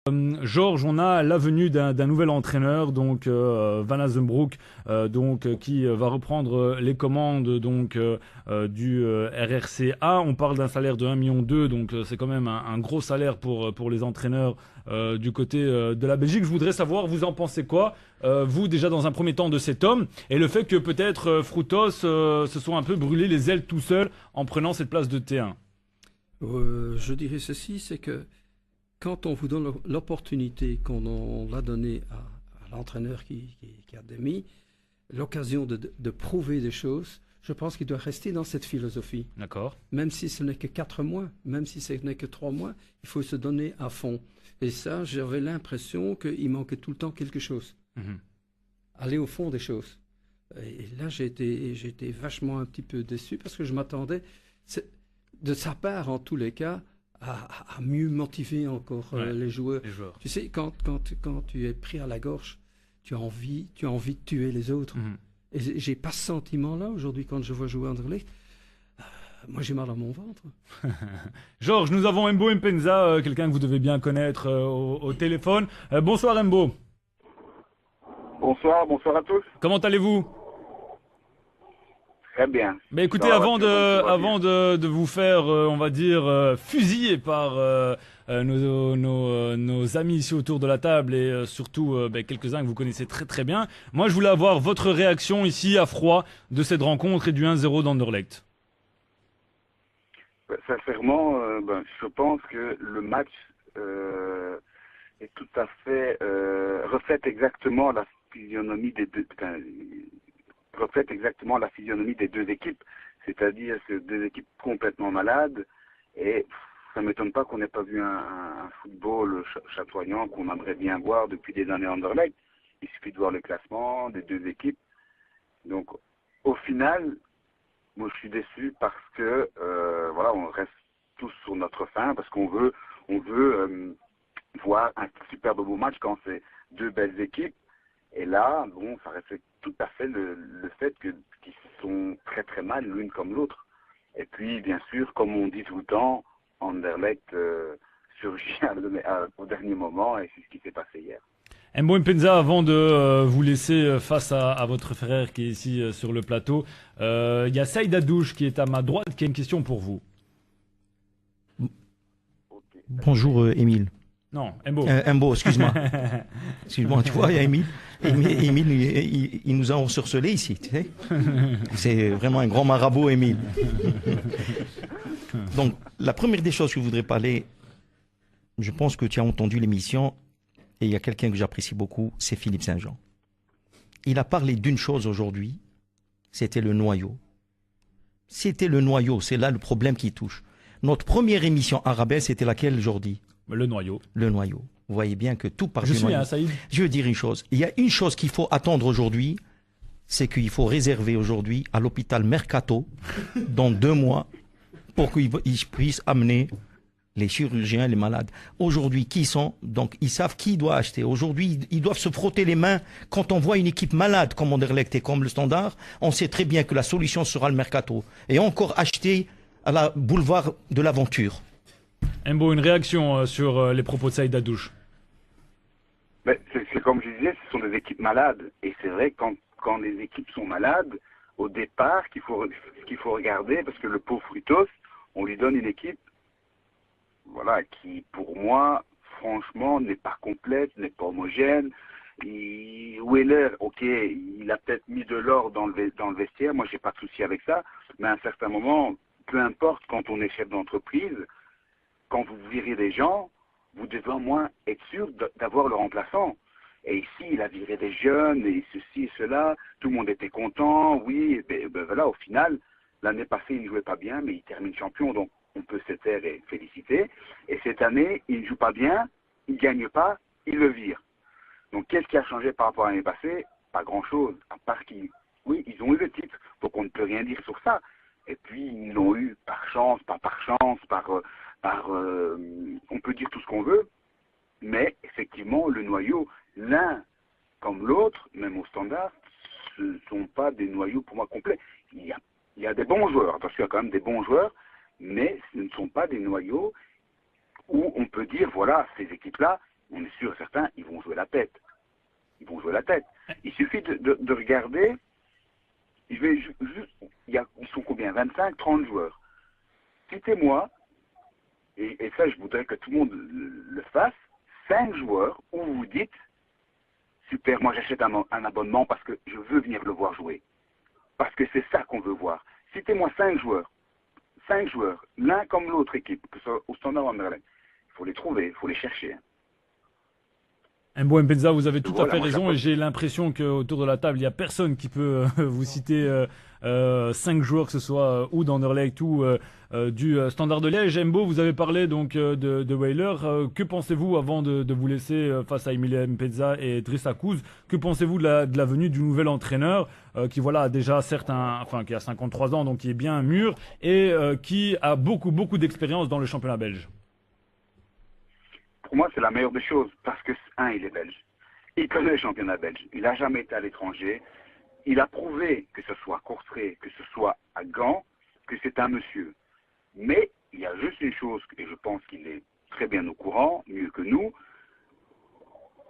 Georges, on a la venue d'un nouvel entraîneur, donc Van Azenbroek, qui va reprendre les commandes du RRCA. On parle d'un salaire de 1,2 million, donc c'est quand même un gros salaire pour les entraîneurs du côté de la Belgique. Je voudrais savoir, vous en pensez quoi, vous déjà dans un premier temps de cet homme, et le fait que peut-être Frutos se soit un peu brûlé les ailes tout seul en prenant cette place de T1. Je dirais ceci, c'est que quand on vous donne l'opportunité qu'on l'a donnée à l'entraîneur qui a démis, l'occasion de prouver des choses, je pense qu'il doit rester dans cette philosophie. D'accord. Même si ce n'est que 4 mois, même si ce n'est que 3 mois, il faut se donner à fond. Et ça, j'avais l'impression qu'il manquait tout le temps quelque chose. Mhm. Aller au fond des choses. Et là, j'ai été vachement un petit peu déçu parce que je m'attendais, de sa part en tous les cas, à mieux motiver encore les joueurs. Les joueurs. Tu sais, quand tu es pris à la gorge, tu as envie de tuer les autres. Mhm. Et j'ai pas ce sentiment-là aujourd'hui quand je vois jouer Anderlecht. Moi, j'ai mal à mon ventre. Georges, nous avons Mbo Mpenza, quelqu'un que vous devez bien connaître au téléphone. Bonsoir Mbo. Bonsoir, bonsoir à tous. Comment allez-vous? Très bien. Mais écoutez, Ça va, avant tout va bien. de vous faire, on va dire, fusiller par nos amis ici autour de la table et surtout quelques-uns que vous connaissez très très bien, moi je voulais avoir votre réaction ici à froid de cette rencontre et du 1-0 d'Anderlecht. Sincèrement, je pense que le match est tout à fait reflète exactement la physionomie des deux. Reflète exactement la physionomie des deux équipes, c'est-à-dire que deux équipes complètement malades, et ça ne m'étonne pas qu'on n'ait pas vu un football chatoyant qu'on aimerait bien voir depuis des années Anderlecht. Il suffit de voir le classement des deux équipes. Donc au final, moi je suis déçu parce que on reste tous sur notre faim, parce qu'on veut voir un superbe beau match quand c'est deux belles équipes. Et là, bon, ça reflète tout à fait le fait qu'ils sont très très mal l'une comme l'autre. Et puis, bien sûr, comme on dit tout le temps, Anderlecht surgit au dernier moment, et c'est ce qui s'est passé hier. Mbo Mpenza, avant de vous laisser face à votre frère qui est ici sur le plateau, il y a Saïd Adouche qui est à ma droite, qui a une question pour vous. Bonjour Émile. Non, Mbo. Mbo, excuse-moi. Excuse-moi, tu vois, il y a Émile. Émile, il nous a ensorcelés ici, tu sais. C'est vraiment un grand marabout, Émile. Donc, la première des choses que je voudrais parler, je pense que tu as entendu l'émission, et il y a quelqu'un que j'apprécie beaucoup, c'est Philippe Saint-Jean. Il a parlé d'une chose aujourd'hui, c'était le noyau. C'était le noyau, c'est là le problème qui touche. Notre première émission Arabelle, c'était laquelle, Jordi? Le noyau. Le noyau. Vous voyez bien que tout part Je du suis noyau. un Saïd. Je veux dire une chose. Il y a une chose qu'il faut attendre aujourd'hui, c'est qu'il faut réserver aujourd'hui à l'hôpital Mercato, dans 2 mois, pour qu'ils puissent amener les chirurgiens, les malades. Aujourd'hui, qui sont? Donc, ils savent qui doit acheter. Aujourd'hui, ils doivent se frotter les mains. Quand on voit une équipe malade comme Anderlecht et comme le Standard, on sait très bien que la solution sera le Mercato. Et encore acheter à la boulevard de l'Aventure. Mbo, une réaction sur les propos de Saïd Adouche. Mais c'est comme je disais, ce sont des équipes malades. Et c'est vrai, quand les équipes sont malades, au départ, ce qu'il faut regarder, parce que le pauvre Frutos, on lui donne une équipe qui, pour moi, franchement, n'est pas complète, n'est pas homogène. Weller, ok, il a peut-être mis de l'or dans le vestiaire, moi j'ai pas de souci avec ça, mais à un certain moment, peu importe, quand on est chef d'entreprise, quand vous virez des gens, vous devez au moins être sûr d'avoir le remplaçant. Et ici, il a viré des jeunes, et ceci et cela, tout le monde était content, oui, et voilà, au final, l'année passée, il ne jouait pas bien, mais il termine champion, donc on peut se taire et féliciter. Et cette année, il ne joue pas bien, il ne gagne pas, il le vire. Donc qu'est-ce qui a changé par rapport à l'année passée? Pas grand-chose, à part ils ont eu le titre, donc on ne peut rien dire sur ça. Et puis ils l'ont eu par chance, pas par chance, on peut dire tout ce qu'on veut, mais effectivement le noyau, l'un comme l'autre, même au Standard, ce ne sont pas des noyaux pour moi complets. Il y a des bons joueurs, attention, il y a quand même des bons joueurs, mais ce ne sont pas des noyaux où on peut dire, voilà, ces équipes-là, on est sûr et certain, ils vont jouer la tête. Ils vont jouer la tête. Il suffit de regarder, ils sont combien? 25, 30 joueurs. Citez-moi, et ça je voudrais que tout le monde le fasse, 5 joueurs où vous vous dites, super, moi j'achète un abonnement parce que je veux venir le voir jouer. Parce que c'est ça qu'on veut voir. Citez-moi 5 joueurs. 5 joueurs, l'un comme l'autre équipe, que ce soit au Standard ou Anderlecht. Il faut les trouver, il faut les chercher. Mbo Mpeza, vous avez tout Voilà, à fait moi, raison et j'ai l'impression qu'autour de la table, il n'y a personne qui peut vous citer 5 joueurs, que ce soit ou d'Anderlecht ou du Standard de Liège. Mbo, vous avez parlé donc de Weiler. Que pensez-vous, avant de vous laisser face à Emilie Mpeza et Driss Akuz, que pensez-vous de la venue du nouvel entraîneur qui voilà a déjà qui a 53 ans, donc qui est bien mûr et qui a beaucoup d'expérience dans le championnat belge? Pour moi, c'est la meilleure des choses, parce que, il est belge. Il connaît le championnat belge. Il n'a jamais été à l'étranger. Il a prouvé, que ce soit à Courtrai, que ce soit à Gand, que c'est un monsieur. Mais il y a juste une chose, et je pense qu'il est très bien au courant, mieux que nous,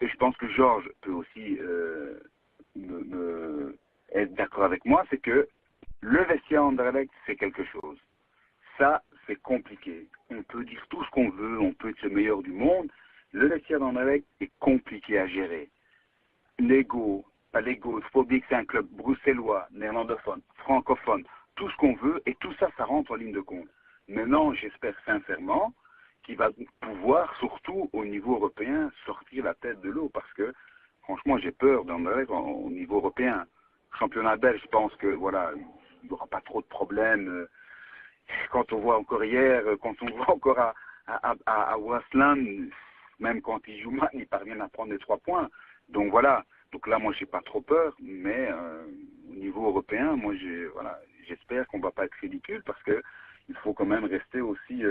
et je pense que Georges peut aussi être d'accord avec moi, c'est que le vestiaire Anderlecht, c'est quelque chose. Ça, c'est compliqué. On peut dire tout ce qu'on veut, on peut être le meilleur du monde. Le vestiaire d'Anderlecht est compliqué à gérer. L'ego, pas l'ego, il faut oublier que c'est un club bruxellois, néerlandophone, francophone, tout ce qu'on veut, et tout ça, ça rentre en ligne de compte. Maintenant, j'espère sincèrement qu'il va pouvoir, surtout au niveau européen, sortir la tête de l'eau, parce que, franchement, j'ai peur d'Anderlecht au niveau européen. Championnat belge, je pense que, voilà, il n'y aura pas trop de problèmes. Quand on voit encore hier, quand on voit encore à Waasland, même quand ils jouent mal, ils parviennent à prendre les 3 points. Donc voilà. Donc là, moi, j'ai pas trop peur, mais au niveau européen, moi, j'espère qu'on va pas être ridicule, parce que il faut quand même rester aussi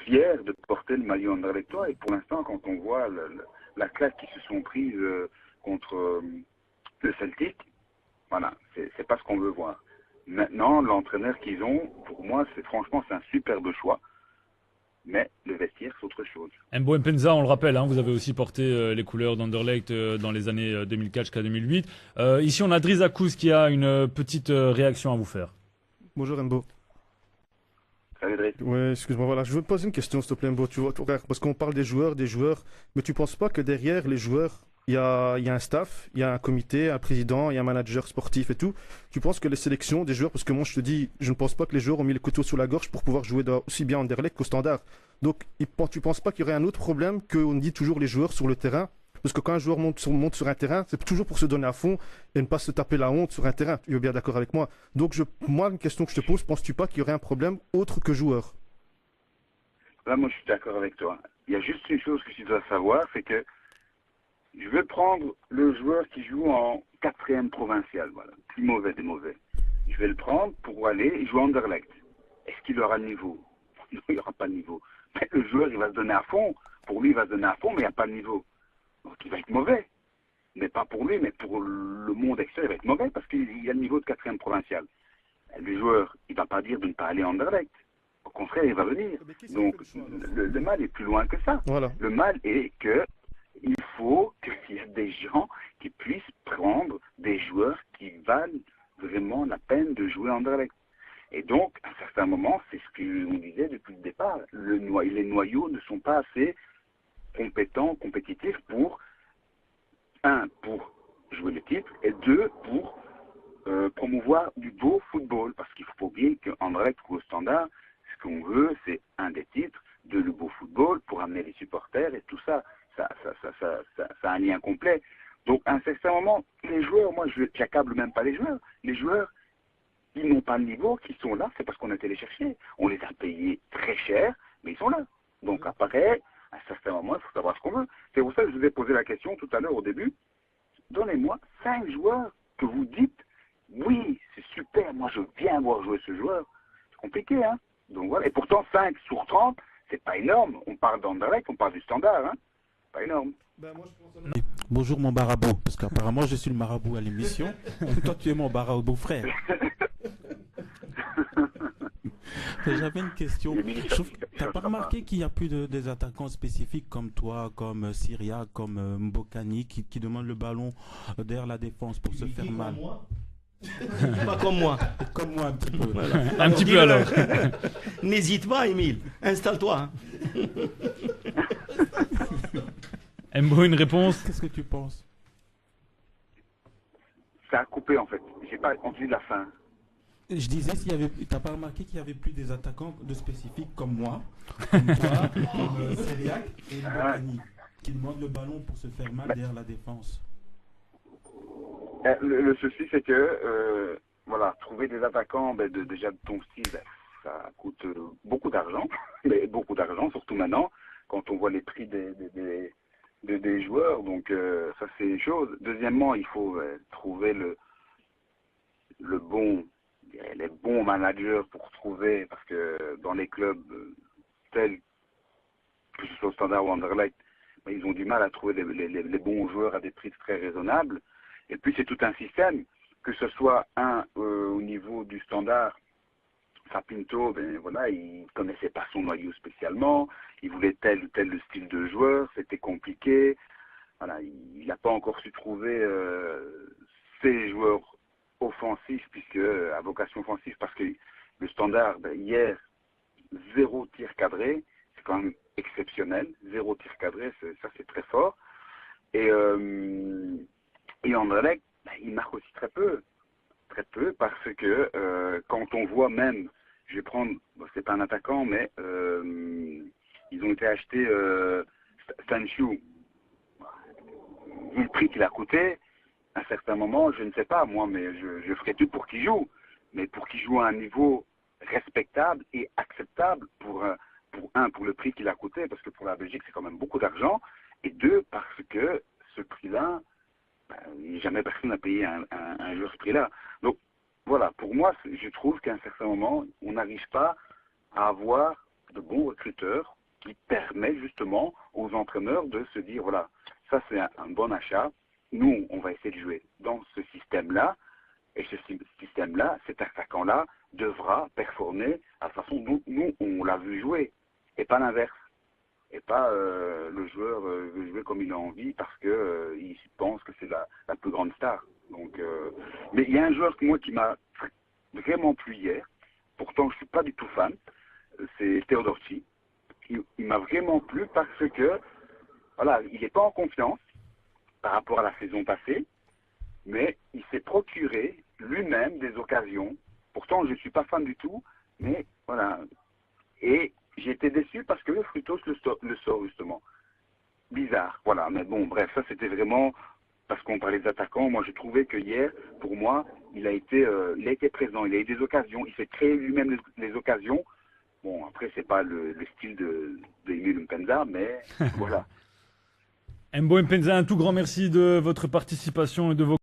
fier de porter le maillot anderlechtois. Et pour l'instant, quand on voit la claque qui se sont prises contre le Celtic, voilà, c'est pas ce qu'on veut voir. Maintenant, l'entraîneur qu'ils ont, pour moi, franchement, c'est un superbe choix. Mais le vestiaire, c'est autre chose. Mbo Mpeza, on le rappelle, vous avez aussi porté les couleurs d'Anderlecht dans les années 2004 jusqu'à 2008. Ici, on a Driss Akuz qui a une petite réaction à vous faire. Bonjour Mbo. Salut Driss. Ouais, excuse-moi, voilà. Je veux te poser une question, s'il te plaît, Mbo. Tu vois, parce qu'on parle des joueurs, mais tu penses pas que derrière les joueurs, il y a un staff, il y a un comité, un président, il y a un manager sportif et tout. Tu penses que les sélections des joueurs, parce que moi je te dis, je ne pense pas que les joueurs ont mis le couteau sous la gorge pour pouvoir jouer aussi bien en Anderlecht qu'au Standard. Donc tu penses pas qu'il y aurait un autre problème qu'on dit toujours les joueurs sur le terrain? Parce que quand un joueur monte sur un terrain, c'est toujours pour se donner à fond et ne pas se taper la honte sur un terrain. Tu es bien d'accord avec moi? Donc moi, une question que je te pose, penses-tu pas qu'il y aurait un problème autre que joueur? Là, moi je suis d'accord avec toi. Il y a juste une chose que tu dois savoir, c'est que je vais prendre le joueur qui joue en 4e provincial, voilà, plus mauvais des mauvais. Je vais le prendre pour aller jouer à Anderlecht. Est-ce qu'il aura le niveau? Non, il n'y aura pas de niveau. Mais le joueur, il va se donner à fond. Pour lui, il va se donner à fond, mais il n'y a pas de niveau. Donc il va être mauvais. Mais pas pour lui, mais pour le monde extérieur, il va être mauvais parce qu'il y a le niveau de 4e provincial. Le joueur, il ne va pas dire de ne pas aller à Anderlecht. Au contraire, il va venir. Donc le mal est plus loin que ça. Voilà. Le mal est que il faut qu'il y ait des gens qui puissent prendre des joueurs qui valent vraiment la peine de jouer en Anderlecht. Et donc, à un certain moment, c'est ce qu'on disait depuis le départ. Les noyaux ne sont pas assez compétents, compétitifs pour, pour jouer le titre, et 2, pour promouvoir du beau football. Parce qu'il faut oublier qu'en Anderlecht ou au Standard, ce qu'on veut, c'est un des titres, de le beau football pour amener les supporters et tout ça. Ça a un lien complet. Donc, à un certain moment, les joueurs, moi, je n'accable même pas les joueurs. Les joueurs, ils n'ont pas le niveau, qui sont là, c'est parce qu'on a été les chercher. On les a payés très cher, mais ils sont là. Donc, après, à un certain moment, il faut savoir ce qu'on veut. C'est pour ça que je vous ai posé la question tout à l'heure au début. Donnez-moi 5 joueurs que vous dites, oui, c'est super, moi, je viens voir jouer ce joueur. C'est compliqué, hein. Donc, voilà. Et pourtant, 5 sur 30, c'est pas énorme. On parle d'Anderlecht, on parle du Standard, hein. Pas énorme. Bonjour mon marabout, parce qu'apparemment je suis le marabout à l'émission. Toi tu es mon marabout frère. J'avais une question. T'as pas remarqué qu'il n'y a plus des attaquants spécifiques comme toi, comme Syria, comme Mbokani, qui demandent le ballon derrière la défense pour se faire mal? Pas comme moi. Comme moi un petit peu. Voilà. Un petit peu alors. N'hésite pas, Émile. Installe-toi. Mbo, une réponse? Qu'est-ce que tu penses? Ça a coupé en fait. J'ai pas entendu la fin. Je disais, t'as pas remarqué qu'il n'y avait plus des attaquants de spécifiques comme moi, comme toi, comme Syriac et Mbokani, qui demandent le ballon pour se faire mal derrière la défense? Le souci, c'est que voilà, trouver des attaquants déjà de ton style, ça coûte beaucoup d'argent, mais beaucoup d'argent, surtout maintenant, quand on voit les prix des joueurs. Donc ça, c'est une chose. Deuxièmement, il faut trouver les bons managers pour trouver, parce que dans les clubs tels que ce soit au Standard ou Anderlecht, ils ont du mal à trouver les bons joueurs à des prix très raisonnables. Et puis c'est tout un système, que ce soit au niveau du Standard, Sapinto, voilà, il connaissait pas son noyau spécialement, il voulait tel ou tel style de joueur, c'était compliqué. Voilà, il n'a pas encore su trouver ses joueurs offensifs, puisque à vocation offensive, parce que le Standard, hier, 0 tir cadré, c'est quand même exceptionnel. 0 tir cadré, ça c'est très fort. Et Anderlecht, il marque aussi très peu, parce que quand on voit même, je vais prendre, c'est pas un attaquant, mais ils ont été achetés Sancho. Vu le prix qu'il a coûté, à un certain moment, je ne sais pas moi, mais je ferai tout pour qu'il joue, mais pour qu'il joue à un niveau respectable et acceptable pour le prix qu'il a coûté, parce que pour la Belgique c'est quand même beaucoup d'argent, et deux, parce que ce prix-là, jamais personne n'a payé un joueur ce prix-là. Donc voilà, pour moi, je trouve qu'à un certain moment, on n'arrive pas à avoir de bons recruteurs qui permettent justement aux entraîneurs de se dire, voilà, ça c'est un bon achat, nous on va essayer de jouer dans ce système-là, et ce système-là, cet attaquant-là, devra performer à la façon dont nous on l'a vu jouer, et pas l'inverse. Et pas le joueur veut jouer comme il a envie parce que il pense que c'est la plus grande star. Donc, mais il y a un joueur moi qui m'a vraiment plu hier. Pourtant, je suis pas du tout fan. C'est Teodorci. Il m'a vraiment plu parce que voilà, il n'est pas en confiance par rapport à la saison passée, mais il s'est procuré lui-même des occasions. Pourtant, je suis pas fan du tout, mais voilà. Et j'ai été déçu parce que le Frutos le sort justement. Bizarre, voilà. Mais bon, bref, ça c'était vraiment parce qu'on parlait des attaquants. Moi, j'ai trouvé que hier, pour moi, il a été présent. Il a eu des occasions. Il s'est créé lui-même les occasions. Bon, après, c'est pas le style de Emile Mpenza, mais voilà. Mbo Mpenza, un tout grand merci de votre participation et de vos